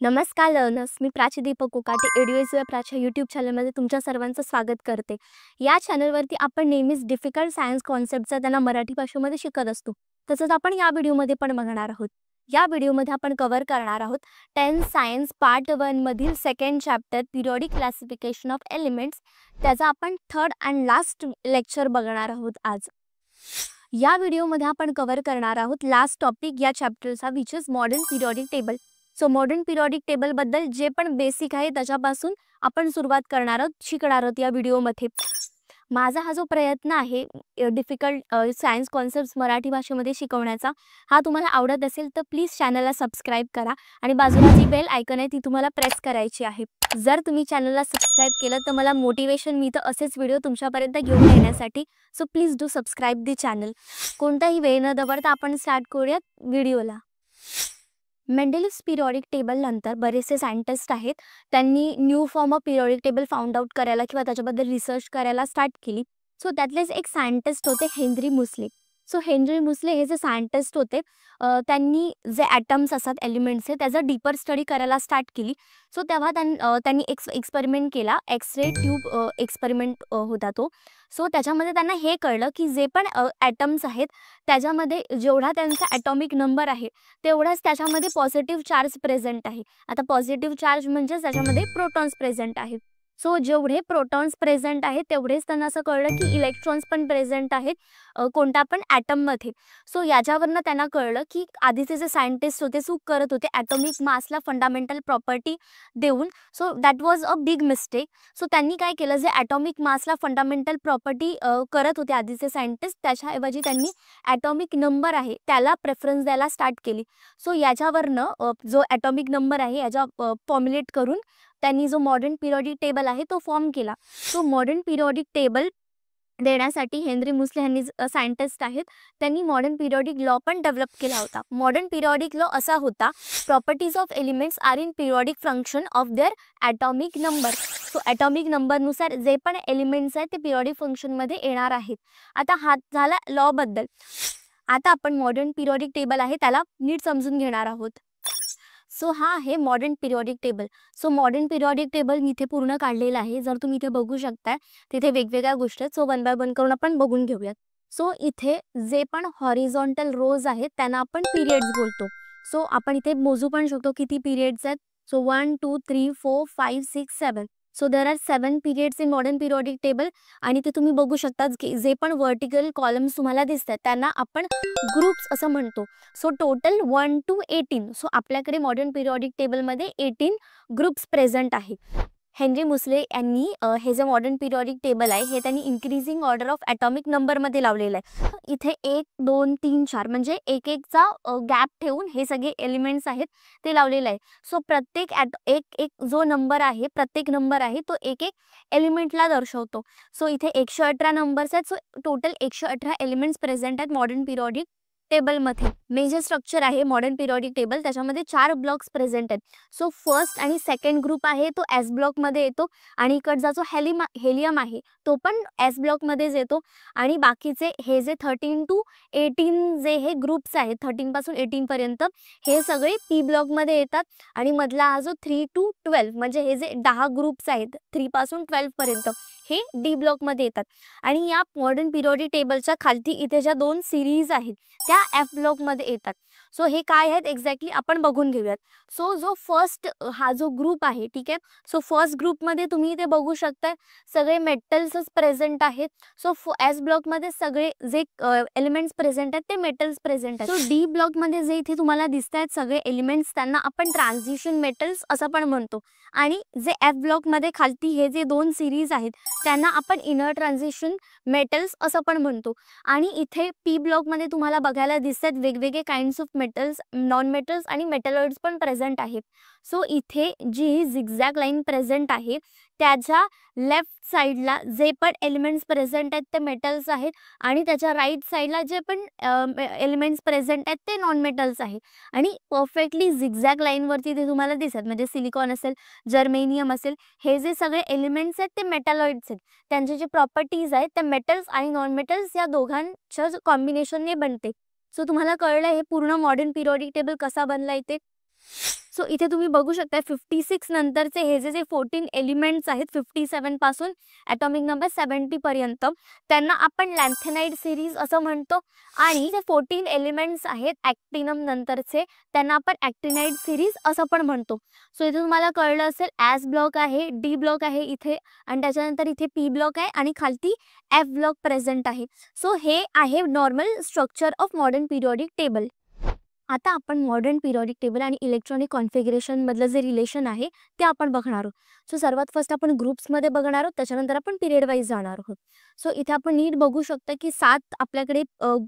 नमस्कार लर्नर्स, मी प्राची दीपक कोकाटे एडुएस प्राच्या यूट्यूब चॅनलमध्ये तुमच्या सर्वांचं स्वागत करते. या चॅनलवरती आपण नेहमीच डिफिकल्ट सायन्स कॉन्सेप्टचा त्यांना मराठी भाषेमध्ये शिकत असतो. तसंच आपण या व्हिडिओमध्ये पण बघणार आहोत. या व्हिडिओमध्ये आपण कव्हर करणार आहोत 10th सायन्स पार्ट 1 मधील second chapter periodic classification of elements. त्याचा आपण थर्ड अँड लास्ट लेक्चर बघणार आहोत आज. या व्हिडिओमध्ये आपण कव्हर करणार आहोत लास्ट टॉपिक या चॅप्टरचा, which is modern periodic table. So modern periodic table बद्दल जे पण बेसिक आहे त्याच्यापासून आपण सुरुवात करणार आहोत, शिकणार आहोत या व्हिडिओमध्ये. माझा हा जो प्रयत्न आहे डिफिकल्ट सायन्स कॉन्सेप्ट्स मराठी भाषेमध्ये शिकवण्याचा, हा तुम्हाला आवडत असेल तर प्लीज चॅनलला सबस्क्राईब करा आणि बाजूला जी बेल आयकॉन आहे ती तुम्हाला प्रेस करायची आहे. जर तुम्ही चॅनलला सबस्क्राईब केलं तर मला मोटिवेशन मिळतं असेच व्हिडिओ तुमच्यापर्यंत घेऊन येण्यासाठी. So please do subscribe the channel. कोणताही वेळ न दवडता आपण स्टार्ट करूयात व्हिडिओला. मेंडेलिव्स पिरियडिक टेबल नंतर बरेचसे सायंटिस्ट आहेत, त्यांनी new form of periodic table found out करायला किंवा त्याच्याबद्दल रिसर्च करायला स्टार्ट केली. सो त्यातलेच एक सायंटिस्ट होते हेनरी मुस्ले. सो हेनरी मुस्ले हे जे सायंटिस्ट होते, त्यांनी जे ॲटम्स असतात एलिमेंट्स आहे त्याचा डीपर स्टडी करायला स्टार्ट केली. सो तेव्हा त्यांनी एक्सपेरिमेंट केला. एक्सरे ट्यूब एक्सपेरिमेंट होता तो. सो त्याच्यामध्ये त्यांना हे कळलं की जे पण ॲटम्स आहेत त्याच्यामध्ये जेवढा त्यांचा ॲटॉमिक नंबर आहे तेवढाच त्याच्यामध्ये पॉझिटिव्ह चार्ज प्रेझेंट आहे. आता पॉझिटिव्ह चार्ज म्हणजे त्याच्यामध्ये प्रोटॉन्स प्रेझेंट आहेत. सो जेवढे प्रोटॉन्स प्रेझेंट आहेत तेवढेच त्यांना असं कळलं की इलेक्ट्रॉन्स पण प्रेझेंट आहेत कोणत्या पण ॲटममध्ये. सो याच्यावरनं त्यांना कळलं की आधीचे जे सायंटिस्ट होते चूक करत होते ॲटॉमिक मासला फंडामेंटल प्रॉपर्टी देऊन. So that was a big mistake. So त्यांनी काय केलं, जे ॲटॉमिक मासला फंडामेंटल प्रॉपर्टी करत होते आधीचे सायंटिस्ट, त्याच्याऐवजी त्यांनी ॲटॉमिक नंबर आहे त्याला प्रेफरन्स द्यायला स्टार्ट केली. सो याच्यावरनं जो ॲटॉमिक नंबर आहे याच्या फॉर्म्युलेट करून त्यांनी जो मॉडर्न पिरियडिक टेबल आहे तो फॉर्म केला. सो मॉडर्न पिरियडिक टेबल देण्यासाठी हेनरी मुस्ले यांनी सायंटिस्ट आहेत, त्यांनी मॉडर्न पिरियडिक लॉ पण डेव्हलप केला होता. मॉडर्न पिरियडिक लॉ असा होता, properties of elements are in periodic function of their atomic number. So atomic नंबरनुसार जे पण एलिमेंट्स आहेत ते पिरियडिक फंक्शनमध्ये येणार आहेत. आता हा झाला लॉबद्दल. आता आपण मॉडर्न पिरियडिक टेबल आहे त्याला नीट समजून घेणार आहोत. सो हा आहे modern periodic table. So modern periodic table मी इथे पूर्ण काढलेलं आहे. जर तुम्ही इथे बघू शकता तिथे वेगवेगळ्या गोष्टी आहेत. सो वन बाय वन करून आपण बघून घेऊयात. सो इथे जे पण हॉरिझॉन्टल रोज आहेत त्यांना आपण पिरियड्स बोलतो. सो आपण इथे मोजू पण शकतो किती पिरियड्स आहेत. So 1 2 3 4 5 6 7. So there are 7 periods in modern periodic table. आणि ते तुम्ही बघू शकता की जे पण व्हर्टिकल कॉलम्स तुम्हाला दिसतात त्यांना आपण ग्रुप्स असं म्हणतो. So total 1 to 18. सो आपल्याकडे मॉडर्न पिरियडिक टेबलमध्ये 18 ग्रुप्स प्रेझेंट आहे. हेनरी मुस्ले यांनी हे जे मॉडर्न पिरियडिक टेबल आहे हे त्यांनी इन्क्रीजिंग ऑर्डर ऑफ ॲटॉमिक नंबरमध्ये लावलेलं आहे. इथे 1 2 3 4 म्हणजे एक एकचा गॅप ठेवून हे सगळे एलिमेंट्स आहेत ते लावलेलं आहे. सो प्रत्येक एक जो नंबर आहे, प्रत्येक नंबर आहे तो एक एक एलिमेंटला दर्शवतो. सो इथे 118 नंबर्स आहेत. सो टोटल 118 एलिमेंट्स प्रेझेंट आहेत मॉडर्न पिरियडिक टेबलमध्ये. मेजर स्ट्रक्चर आहे मॉडर्न पिरियडिक टेबल, त्याच्यामध्ये 4 ब्लॉक्स प्रेझेंट आहेत. सो फर्स्ट आणि सेकंड ग्रुप आहे तो एस ब्लॉकमध्ये येतो आणि इकडचा जो हेलियम आहे तो पण एस ब्लॉकमध्येच येतो. आणि बाकीचे हे जे 13 to 18 जे हे ग्रुप्स आहेत 13 पासून 18 पर्यंत हे सगळे पी ब्लॉकमध्ये येतात. आणि मधला हा जो 3 to 12 म्हणजे हे जे 10 ग्रुप्स आहेत 3 पासून 12 पर्यंत हे डी ब्लॉकमध्ये येतात. आणि या मॉडर्न पिरियडिक टेबलच्या खालती इथे ज्या 2 सिरीज आहेत त्या एफ ब्लॉकमध्ये येतात. सो हे काय आहेत एक्झॅक्टली आपण बघून घेऊयात. सो जो फर्स्ट हा जो ग्रुप आहे, ठीक आहे, सो फर्स्ट ग्रुपमध्ये तुम्ही इथे बघू शकता सगळे मेटल्सच प्रेझेंट आहेत. सो एस ब्लॉकमध्ये सगळे जे एलिमेंट्स प्रेझेंट आहेत ते मेटल्स प्रेझेंट आहेत. सो डी ब्लॉकमध्ये जे इथे तुम्हाला दिसत आहेत सगळे एलिमेंट्स त्यांना आपण ट्रान्झिशन मेटल्स असं पण म्हणतो. आणि जे एफ ब्लॉकमध्ये खालती हे जे 2 सिरीज आहेत त्यांना आपण इनर ट्रान्झिशन मेटल्स असं पण म्हणतो. आणि इथे पी ब्लॉकमध्ये तुम्हाला बघायला दिसतात वेगवेगळे kinds of metals, non metals आणि मेटलॉइड्स पण प्रेझेंट आहेत. सो इथे जी ही झिगझॅग लाईन प्रेझेंट आहे त्याच्या लेफ्ट साईडला जे पण एलिमेंट्स प्रेझेंट आहेत ते मेटल्स आहेत आणि त्याच्या राईट साईडला जे पण एलिमेंट्स प्रेझेंट आहेत ते नॉन मेटल्स आहेत. आणि परफेक्टली झिगझॅग लाईनवरती ते तुम्हाला दिसतात, म्हणजे सिलिकॉन असेल, जर्मेनियम असेल, हे जे सगळे एलिमेंट्स आहेत ते मेटलॉइड्स आहेत. त्यांचे जे प्रॉपर्टीज आहेत ते मेटल्स आणि नॉन मेटल्स या दोघांच्या कॉम्बिनेशनने बनते. सो तुम्हाला कळलं हे पूर्ण मॉडर्न पिरियडिक टेबल कसा बनला इथे. सो इथे तुम्ही बघू शकता 56 नंतरचे हे जे 14 एलिमेंट्स आहेत 57 पासून ॲटॉमिक नंबर 70 पर्यंत त्यांना आपण लॅन्थेनाइड सिरीज असं म्हणतो आणि जे 14 एलिमेंट्स आहेत ॲक्टिनम नंतरचे त्यांना आपण ॲक्टिनाइड सिरीज असं पण म्हणतो. सो इथे तुम्हाला कळलं असेल एस ब्लॉक आहे, डी ब्लॉक आहे इथे आणि त्याच्यानंतर इथे पी ब्लॉक आहे आणि खालती एफ ब्लॉक प्रेझेंट आहे. सो हे आहे normal structure of modern periodic table. आता आपण मॉडर्न पिरियॉडिक टेबल आणि इलेक्ट्रॉनिक कॉन्फिगरेशनमधलं जे रिलेशन आहे ते आपण बघणार आहोत. सो सर्वात फर्स्ट आपण ग्रुप्समध्ये बघणार आहोत, त्याच्यानंतर आपण पिरियड वाईज जाणार आहोत. सो इथे आपण नीट बघू शकता की 7 आपल्याकडे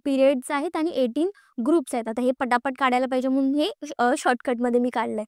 पिरियड्स आहेत आणि 18 ग्रुप्स आहेत. आता हे पटापट काढायला पाहिजे म्हणून हे शॉर्टकटमध्ये मी काढलंय.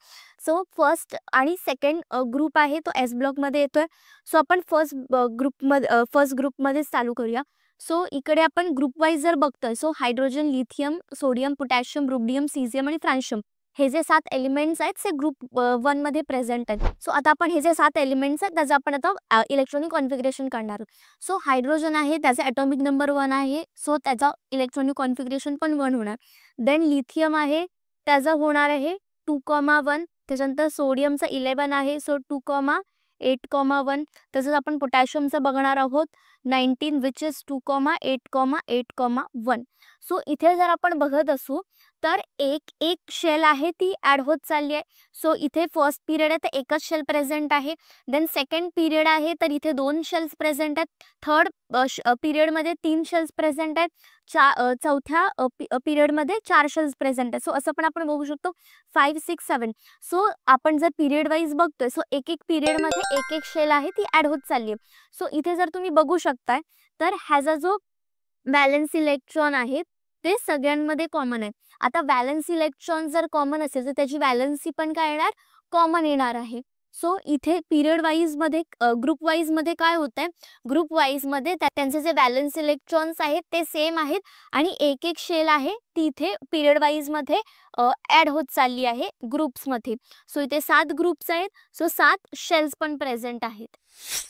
सो फर्स्ट आणि सेकंड ग्रुप आहे तो एस ब्लॉकमध्ये येतोय. सो आपण फर्स्ट ग्रुपमध्येच चालू करूया. सो इकडे आपण ग्रुप वाईज जर बघतोय so hydrogen, lithium, sodium, potassium, rubidium, caesium आणि फ्रान्शियम हे जे 7 एलिमेंट्स आहेत ते ग्रुप 1 मध्ये प्रेझेंट आहेत. सो आता आपण हे जे 7 एलिमेंट्स आहेत त्याचं आपण आता इलेक्ट्रॉनिक कॉन्फिगरेशन काढणार आहोत. सो हायड्रोजन आहे त्याचा ॲटॉमिक नंबर 1 आहे, सो त्याचा इलेक्ट्रॉनिक कॉन्फिगरेशन पण 1 होणार. देन लिथियम आहे त्याचा होणार आहे 2,1. त्याच्यानंतर सोडियमचा 11 आहे, सो 2,8,1. तसंच आपण पोटॅशियमचं बघणार आहोत 19 विच इज 2,8,8,1. सो इथे जर आपण बघत असू तर एक शेल आहे ती ॲड होत चालली आहे. सो इथे फर्स्ट पिरियड आहे तर एकच शेल प्रेझेंट आहे. देन सेकंड पिरियड आहे तर इथे 2 शेल्स प्रेझेंट आहेत. थर्ड पिरियडमध्ये 3 शेल्स प्रेझेंट आहेत. चौथ्या पिरियडमध्ये 4 शेल्स प्रेझेंट आहेत. सो असं पण आपण बघू शकतो 5, 6, 7. सो आपण जर पिरियड वाईज बघतोय सो एक पिरियडमध्ये एक शेल आहे ती ॲड होत चालली आहे. सो इथे जर तुम्ही बघू शकताय तर ह्याचा जो व्हॅलेन्स इलेक्ट्रॉन आहे ते सगळ्यांमध्ये कॉमन आहे. आता व्हॅलेन्स इलेक्ट्रॉन जर कॉमन असेल तर त्याची व्हॅलेन्सी पण काय येणार, कॉमन येणार आहे. सो इथे पिरियड वाईजमध्ये ग्रुप वाईजमध्ये काय होतंय, ग्रुप वाईजमध्ये त्यांचे जे व्हॅलेन्स इलेक्ट्रॉन्स आहेत ते सेम आहेत आणि एक शेल आहे ती इथे पिरियड वाईजमध्ये ॲड होत चालली आहे ग्रुप्समध्ये. सो इथे 7 ग्रुप्स आहेत, सो 7 शेल्स पण प्रेझेंट आहेत.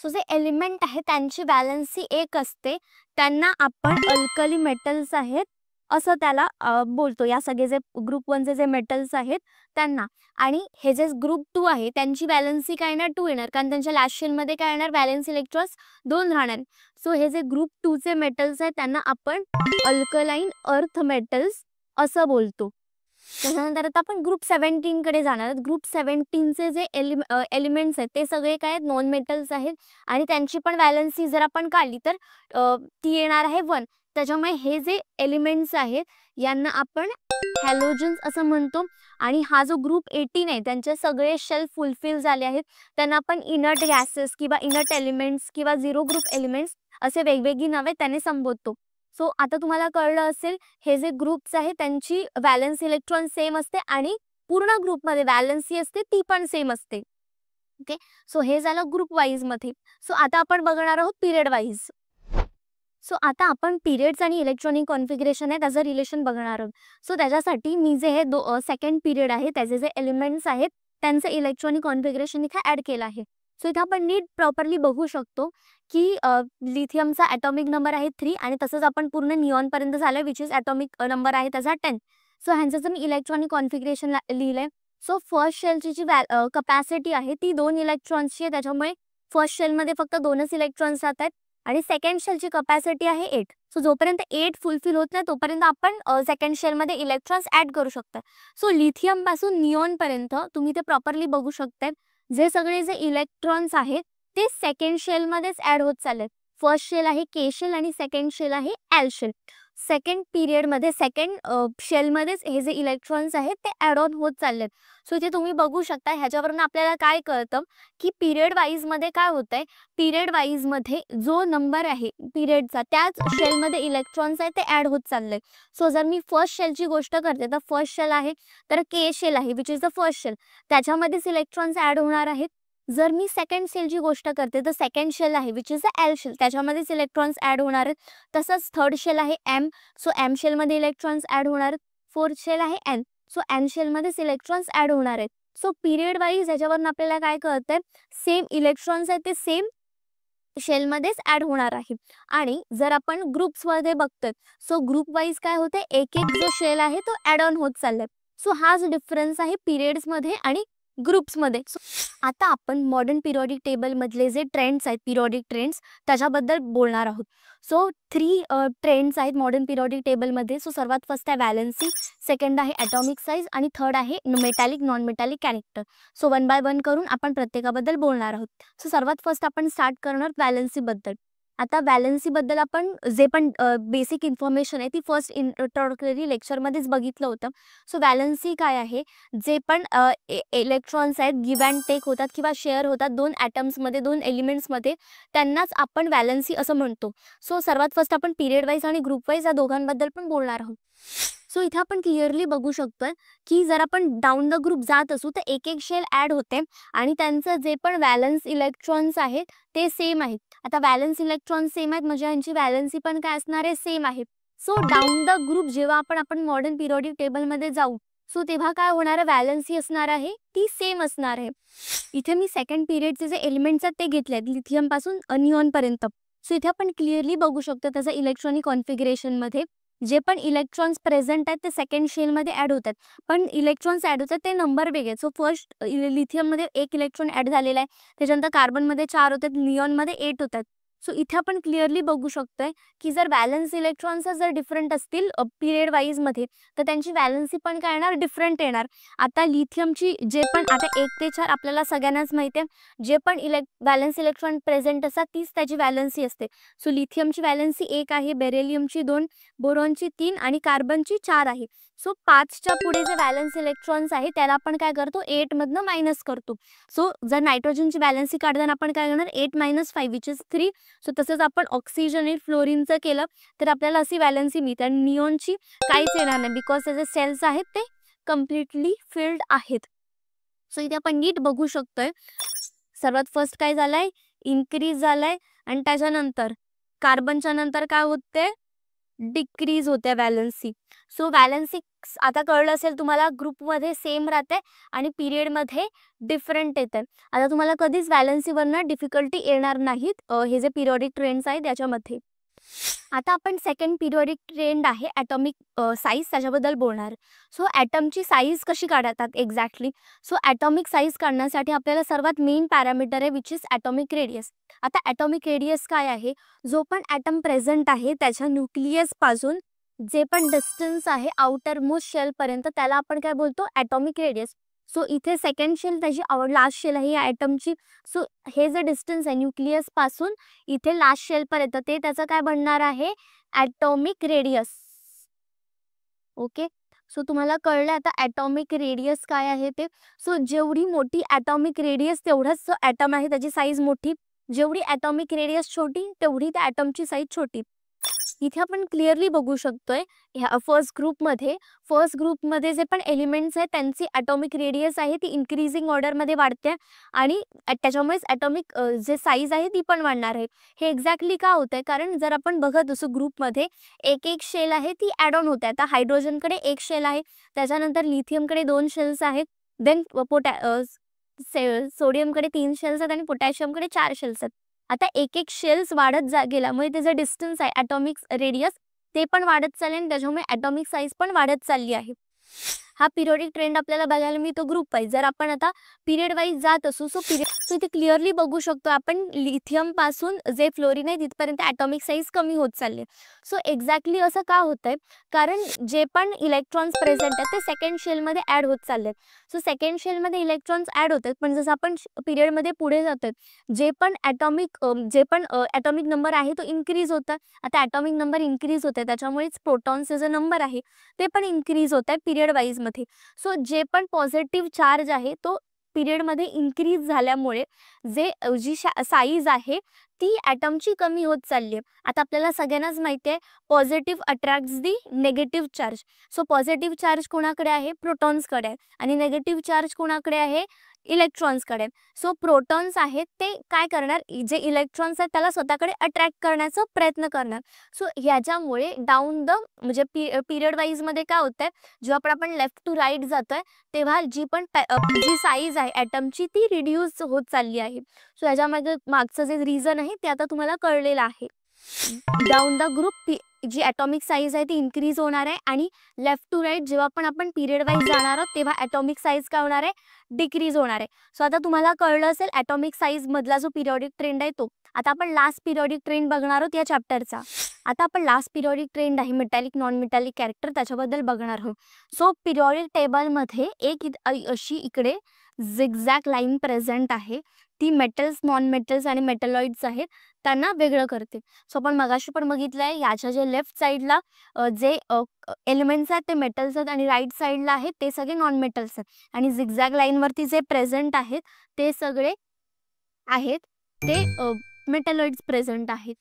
सो जे एलिमेंट आहे त्यांची व्हॅलेन्सी 1 असते, त्यांना आपण अल्कली मेटल्स आहेत असं त्याला बोलतो. या सगळे जे ग्रुप 1चे जे मेटल्स आहेत त्यांना. आणि हे जे ग्रुप 2 आहे त्यांची व्हॅलेन्सी काय येणार, 2 येणार, कारण त्यांच्या लास्ट शेलमध्ये काय येणार, व्हॅलेन्स इलेक्ट्रॉन्स 2 राहणार. सो हे जे ग्रुप 2चे मेटल्स आहेत त्यांना आपण अल्कलाईन अर्थ मेटल्स असं बोलतो. त्याच्यानंतर आता आपण ग्रुप 17 कडे जाणार आहोत. ग्रुप 17चे जे एलिमेंट्स आहेत ते सगळे काय आहेत, नॉन मेटल्स आहेत आणि त्यांची पण व्हॅलेन्सी जर आपण काढली तर ती येणार आहे 1. त्याच्यामुळे हे जे एलिमेंट्स आहेत यांना आपण हॅलोजन्स असं म्हणतो. आणि हा जो ग्रुप 18 आहे त्यांचे सगळे शेल फुलफिल झाले आहेत, त्यांना आपण इनर्ट गॅसेस किंवा इनर्ट एलिमेंट्स किंवा झिरो ग्रुप एलिमेंट्स असे वेगवेगळी नावे त्याने संबोधतो. सो आता तुम्हाला कळलं असेल हे जे ग्रुप्स आहेत त्यांची व्हॅलेन्स इलेक्ट्रॉन सेम असते आणि पूर्ण ग्रुपमध्ये व्हॅलेन्सी असते ती पण सेम असते. ओके, सो हे झालं ग्रुप वाईजमध्ये. सो आता आपण बघणार आहोत पिरियड वाईज. सो आता आपण पिरियड्स आणि इलेक्ट्रॉनिक कॉन्फिगरेशन आहे त्याचं रिलेशन बघणार आहोत. सो त्याच्यासाठी मी जे हे सेकंड पिरियड आहे त्याचे जे एलिमेंट्स आहेत त्यांचं इलेक्ट्रॉनिक कॉन्फिगरेशन इथे ॲड केलं आहे. सो इथे आपण नीट प्रॉपरली बघू शकतो की लिथियमचा ॲटॉमिक नंबर आहे 3 आणि तसंच आपण पूर्ण निऑनपर्यंत झालं विच इज ॲटॉमिक नंबर आहे त्याचा 10. सो ह्यांचं जर मी इलेक्ट्रॉनिक कॉन्फिगरेशन लिहिलंय. सो फर्स्ट शेलची जी कपॅसिटी आहे ती 2 इलेक्ट्रॉन्सची आहे, त्याच्यामुळे फर्स्ट शेलमध्ये फक्त 2च इलेक्ट्रॉन्स जात आहेत आणि सेकंड शेलची कपॅसिटी आहे 8. सो जोपर्यंत 8 फुलफिल होत नाही तोपर्यंत आपण सेकंड शेलमध्ये इलेक्ट्रॉन्स ॲड करू शकता. सो लिथियम पासून निऑनपर्यंत तुम्ही ते प्रॉपरली बघू शकताय जे सगळे जे इलेक्ट्रॉन्स आहेत ते सेकंड शेलमध्येच ॲड होत चाललेत. फर्स्ट शेल आहे के शेल आणि सेकंड शेल आहे एल शेल. सेकंड पिरियडमध्ये सेकंड शेलमध्येच हे जे इलेक्ट्रॉन्स आहेत ते ॲड ऑन होत चाललेत. सो इथे तुम्ही बघू शकता ह्याच्यावरून आपल्याला काय कळतं की पिरियड वाईजमध्ये काय होतंय, पिरियड वाईजमध्ये जो नंबर आहे पिरियडचा त्याच शेलमध्ये इलेक्ट्रॉन्स आहेत ते ॲड होत चालले. सो जर मी फर्स्ट शेलची गोष्ट करते तर फर्स्ट शेल आहे तर के शेल आहे which is the first shell, त्याच्यामध्येच इलेक्ट्रॉन्स ॲड होणार आहेत. जर मी सेकंड शेलची गोष्ट करते तर सेकंड शेल आहे which is the L shell, त्याच्यामध्येच इलेक्ट्रॉन्स ॲड होणार आहेत. तसंच थर्ड शेल आहे एम, सो एम शेलमध्ये इलेक्ट्रॉन्स ॲड होणार आहेत. फोर्थ शेल आहे एन, सो एन शेलमध्येच इलेक्ट्रॉन्स ॲड होणार आहेत. सो पिरियड वाईज याच्यावरून आपल्याला काय कळतंय, सेम इलेक्ट्रॉन्स आहेत ते सेम शेलमध्येच ॲड होणार आहे. आणि जर आपण ग्रुप्समध्ये बघतोय सो ग्रुप वाईज काय होते, एक जो शेल आहे तो ॲड ऑन होत चाललाय. सो हाच डिफरन्स आहे पिरियड्समध्ये आणि ग्रुप्समध्ये. सो आता आपण मॉडर्न पिरियॉडिक टेबलमधले जे ट्रेंड्स आहेत, पिरियॉडिक ट्रेंड्स त्याच्याबद्दल बोलणार आहोत. सो 3 ट्रेंड्स आहेत मॉडर्न पिरियॉडिक टेबलमध्ये. सो सर्वात फर्स्ट आहे व्हॅलन्सी, सेकंड आहे ॲटॉमिक साईज आणि थर्ड आहे metallic non metallic character. So 1 by 1 करून आपण प्रत्येकाबद्दल बोलणार आहोत. सो सर्वात फर्स्ट आपण स्टार्ट करणार व्हॅलन्सीबद्दल. आता व्हॅलन्सीबद्दल आपण जे पण बेसिक इन्फॉर्मेशन आहे ती फर्स्ट इंट्रोडक्टरी लेक्चरमध्येच बघितलं होतं. सो व्हॅलन्सी काय आहे, जे पण इलेक्ट्रॉन्स आहेत गिव्ह अँड टेक होतात किंवा शेअर होतात 2 ॲटम्समध्ये, 2 एलिमेंट्समध्ये, त्यांनाच आपण व्हॅलन्सी असं म्हणतो. सो सर्वात फर्स्ट आपण पिरियड वाईज आणि ग्रुप वाईज या दोघांबद्दल पण बोलणार आहोत. सो इथे आपण क्लिअरली बघू शकतोय की जर आपण डाऊन द ग्रुप जात असू तर एक एक शेल ॲड होते आणि त्यांचं जे पण व्हॅलन्स इलेक्ट्रॉन्स आहेत ते सेम आहेत. आता व्हॅलन्स इलेक्ट्रॉन्स सेम आहेत म्हणजे यांची व्हॅलन्सी पण काय असणार आहे, सेम आहे. सो डाऊन द ग्रुप जेव्हा आपण मॉडर्न पिरियॉडिक टेबलमध्ये जाऊ सो तेव्हा काय होणार आहे, व्हॅलन्सी असणार आहे ती सेम असणार आहे. इथे मी सेकंड पिरियडचे जे एलिमेंट्स आहेत ते घेतले आहेत लिथियम पासून निऑन पर्यंत. सो इथे आपण क्लिअरली बघू शकतो त्याचं इलेक्ट्रॉनिक कॉन्फिगरेशनमध्ये जे पण इलेक्ट्रॉन्स प्रेझेंट आहेत ते सेकंड शेलमध्ये ॲड होतात, पण इलेक्ट्रॉन्स ॲड होतात ते नंबर वेगळे. सो फर्स्ट लिथियममध्ये 1 इलेक्ट्रॉन ॲड झालेला आहे, त्याच्यानंतर कार्बनमध्ये 4 होतात, निऑनमध्ये 8 होतात. सो इथे आपण क्लिअरली बघू शकतोय की जर व्हॅलन्स इलेक्ट्रॉन्स जर डिफरंट असतील पिरियड वाईजमध्ये तर त्यांची व्हॅलन्सी पण काय येणार, डिफरंट येणार. आता लिथियमची जे पण आता 1 ते 4 आपल्याला सगळ्यांनाच माहिती आहे, जे पण व्हॅलन्स इलेक्ट्रॉन प्रेझेंट असतात तीच त्याची व्हॅलन्सी असते. सो लिथियमची व्हॅलन्सी 1 आहे, बेरिलियमची 2, बोरॉनची 3 आणि कार्बनची 4 आहे. सो 5च्या पुढे जे व्हॅलन्स इलेक्ट्रॉन्स आहे त्याला आपण काय करतो, 8 मधनं मायनस करतो. सो जर नायट्रोजनची व्हॅलन्सी काढताना आपण काय करणार, 8 - 5 विच इज 3. सो तसंच आपण ऑक्सिजन आणि फ्लोरिनचं केलं तर आपल्याला अशी व्हॅलन्सी मिळते आणि निऑनची काहीच येणार नाही बिकॉज त्याचे सेल्स आहेत ते कम्प्लिटली फिल्ड आहेत. सो इथे आपण नीट बघू शकतोय सर्वात फर्स्ट काय झालंय, इन्क्रीज झालाय आणि त्याच्यानंतर कार्बनच्या नंतर काय होते, डिक्रीज होते व्हॅलन्सी. सो व्हॅलन्सी आता कळलं असेल तुम्हाला, ग्रुपमध्ये सेम राहते आणि पिरियडमध्ये डिफरंट येते. आता तुम्हाला कधीच व्हॅलन्सीवरनं डिफिकल्टी येणार नाहीत हे जे पिरियॉडिक ट्रेंड्स आहेत त्याच्यामध्ये. आता आपण सेकंड पिरियॉडिक ट्रेंड आहे ॲटॉमिक साईज त्याच्याबद्दल बोलणार. सो ॲटमची साईज कशी काढतात एक्झॅक्टली. सो ॲटॉमिक साईज काढण्यासाठी आपल्याला सर्वात मेन पॅरामीटर आहे विच इज ॲटॉमिक रेडियस. आता ॲटॉमिक रेडियस काय आहे, जो पण ॲटम प्रेझेंट आहे त्याच्या न्यूक्लियसपासून जे पण डिस्टन्स आहे आउटर मोस्ट शेलपर्यंत त्याला आपण काय बोलतो, ॲटॉमिक रेडियस. सो इथे सेकंड शेल त्याची लास्ट शेल आहे या ॲटमची. सो हे जे डिस्टन्स आहे न्यूक्लियसपासून इथे लास्ट शेलपर्यंत ते त्याचं काय बनणार आहे, ॲटॉमिक रेडियस. ओके, सो तुम्हाला कळलं आता ॲटॉमिक रेडियस काय आहे ते. सो जेवढी मोठी ॲटॉमिक रेडियस तेवढंच ॲटम आहे त्याची साईज मोठी, जेवढी ॲटॉमिक रेडियस छोटी तेवढी त्या ॲटमची साईज छोटी. इथे आपण क्लिअरली बघू शकतोय ह्या फर्स्ट ग्रुपमध्ये जे पण एलिमेंट्स आहेत त्यांची ॲटॉमिक रेडियस आहे ती इन्क्रीजिंग ऑर्डरमध्ये वाढते आणि त्याच्यामुळेच ॲटॉमिक जे साईज आहे ती पण वाढणार आहे. हे एक्झॅक्टली का होतंय, कारण जर आपण बघत असू ग्रुपमध्ये एक एक शेल आहे ती ॲड ऑन होते. आता हायड्रोजनकडे 1 शेल आहे, त्याच्यानंतर लिथियमकडे 2 शेल्स आहेत, देन सोडियमकडे 3 शेल्स आहेत आणि पोटॅशियमकडे 4 शेल्स आहेत. आता एक एक शेल्स वाढत गेल्यामुळे त्याचं डिस्टन्स आहे ॲटॉमिक रेडियस ते पण वाढत चालले आणि त्याच्यामुळे ॲटॉमिक साईज पण वाढत चालली आहे. हा पिरियॉडिक ट्रेंड आपल्याला बघायला मिळतो ग्रुप वाईज. जर आपण आता पिरियड वाईज जात असू सो इथे क्लिअरली बघू शकतो आपण लिथियम पासून जे फ्लोरीन आहे तिथपर्यंत ॲटॉमिक साईज कमी होत चालले. सो एक्झॅक्टली असं का होतंय, कारण जे पण इलेक्ट्रॉन्स प्रेझेंट आहेत ते सेकंड शेलमध्ये ॲड होत चाललेत. सो सेकंड शेलमध्ये इलेक्ट्रॉन्स ॲड होतात पण जसं आपण पिरियडमध्ये पुढे जातोय जे पण ॲटॉमिक नंबर आहे तो इन्क्रीज होतात. आता ॲटॉमिक नंबर इन्क्रीज होते त्याच्यामुळेच प्रोटॉनचे जो नंबर आहे ते पण इन्क्रीज होत आहे पिरियड वाईज मध्ये. सो जे पण पॉझिटिव्ह चार्ज आहे तो पिरियडमध्ये इन्क्रीज झाल्यामुळे जी साईज आहे ती ॲटमची कमी होत चालली आहे. आता आपल्याला सगळ्यांनाच माहिती आहे positive attracts the negative charge. So positive charge कोणाकडे आहे, प्रोटॉन्सकडे आहे आणि नेगेटिव्ह चार्ज कोणाकडे आहे, इलेक्ट्रॉन्सकडे. सो प्रोटॉन्स आहेत ते काय करणार, जे इलेक्ट्रॉन्स आहेत त्याला स्वतःकडे अट्रॅक्ट करण्याचा प्रयत्न करणार. सो ह्याच्यामुळे डाऊन द म्हणजे पिरियड वाईजमध्ये काय होतंय, जेव्हा आपण लेफ्ट टू राईट जातोय तेव्हा जी साईज आहे ॲटमची ती रिड्यूस होत चालली आहे. सो ह्याच्यामध्ये मागचं जे रिझन आहे ते आता तुम्हाला कळलेलं आहे. डाऊन द ग्रुप जी ॲटॉमिक साईज आहे ती इन्क्रीज होणार आहे आणि लेफ्ट टू राईट जेव्हा पण आपण पिरियड वाईज जाणार आहोत तेव्हा ॲटॉमिक साईज काय होणार आहे, डिक्रीज होणार आहे. सो आता तुम्हाला कळलं असेल ॲटॉमिक साईजमधला जो पिरियॉडिक ट्रेंड आहे तो. आता आपण लास्ट पिरियॉडिक ट्रेंड बघणार आहोत या चॅप्टरचा. आता आपण लास्ट पिरियॉडिक ट्रेंड आहे मेटॅलिक नॉन मेटॅलिक कॅरेक्टर त्याच्याबद्दल बघणार आहोत. सो पिरियॉडिक टेबलमध्ये एक अशी इकडे झिगझॅग लाईन प्रेझेंट आहे. ती मेटल्स, नॉन मेटल्स आणि मेटलॉइड्स आहेत त्यांना वेगळं करते. सो आपण मगाशी पण बघितलं आहे याच्या जे लेफ्ट साईडला जे एलिमेंट्स आहेत ते मेटल्स आहेत आणि राईट साईडला आहेत ते सगळे नॉन मेटल्स आहेत आणि झिगझॅग लाईनवरती जे प्रेझेंट आहेत ते सगळे आहेत ते मेटलॉइड्स प्रेझेंट आहेत.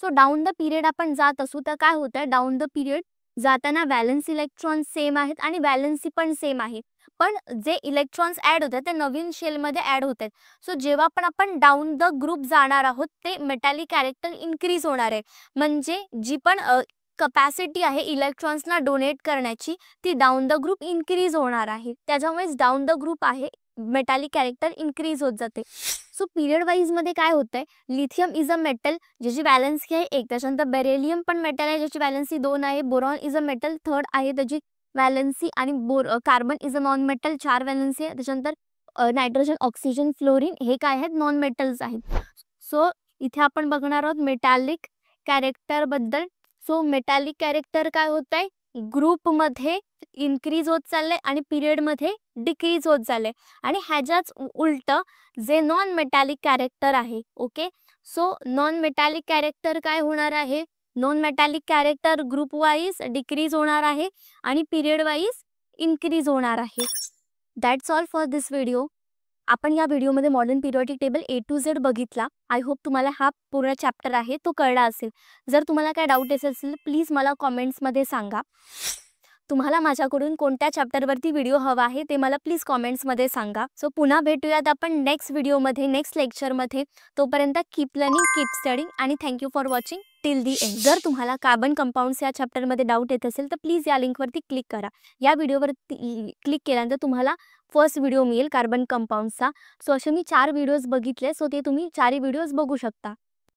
सो डाऊन द पिरियड आपण जात असू तर काय होतं, डाऊन द पिरियड जाताना व्हॅलन्स इलेक्ट्रॉन सेम आहेत आणि व्हॅलन्सी पण सेम आहे. पण जे इलेक्ट्रॉन्स ॲड होतात ते नवीन शेलमध्ये ॲड होत आहेत. सो जेव्हा पण आपण डाऊन द ग्रुप जाणार आहोत ते मेटॅलिक कॅरेक्टर इन्क्रीज होणार आहे. म्हणजे जी पण कपॅसिटी आहे इलेक्ट्रॉन्सना डोनेट करण्याची ती डाऊन द ग्रुप इन्क्रीज होणार आहे. त्याच्यामुळेच डाऊन द ग्रुप आहे मेटॅलिक कॅरेक्टर इन्क्रीज होत जाते. सो पिरियड वाईजमध्ये काय होतंय, लिथियम इज अ मेटल ज्याची व्हॅलन्सी आहे 1. त्याच्यानंतर बेरिलियम पण मेटल आहे ज्याची व्हॅलन्सी 2 आहे. Boron is a metal 3rd आहे त्याची व्हॅलन्सी आणि carbon is a non metal 4 valency आहे. त्याच्यानंतर नायट्रोजन, ऑक्सिजन, फ्लोरीन हे काय आहेत, नॉन मेटल्स आहेत. सो इथे आपण बघणार आहोत मेटॅलिक कॅरेक्टरबद्दल. सो मेटॅलिक कॅरेक्टर काय होत आहे, ग्रुपमध्ये इन्क्रीज होत चाललंय आणि पिरियडमध्ये डिक्रीज होत चाललंय आणि ह्याच्याच उलट जे नॉन मेटॅलिक कॅरेक्टर आहे. Okay, so non metallic character काय होणार आहे, non metallic character group wise decrease होणार आहे आणि पिरियड वाईज इन्क्रीज होणार आहे. That's all for this video. आपण या व्हिडिओमध्ये modern periodic table A to Z बघितला. आय होप तुम्हाला हा पूर्ण चॅप्टर आहे तो कळला असेल. जर तुम्हाला काय डाऊट असेल प्लीज मला कॉमेंट्समध्ये सांगा. तुम्हाला माझ्याकडून कोणत्या चॅप्टरवरती व्हिडिओ हवा आहे ते मला प्लीज कॉमेंट्समध्ये सांगा. सो पुन्हा भेटूयात आपण नेक्स्ट व्हिडिओमध्ये, नेक्स्ट लेक्चरमध्ये. तोपर्यंत कीप लर्निंग, कीप स्टडिंग आणि thank you for watching till the end. जर तुम्हाला कार्बन कंपाऊंड्स या चॅप्टरमध्ये डाऊट येत असेल तर प्लीज या लिंकवरती क्लिक करा. या व्हिडिओवरती क्लिक केल्यानंतर तुम्हाला फर्स्ट व्हिडिओ मिळेल कार्बन कंपाऊंड्सचा. सो असे मी 4 व्हिडिओज बघितले. सो ते तुम्ही 4ही व्हिडिओज बघू शकता.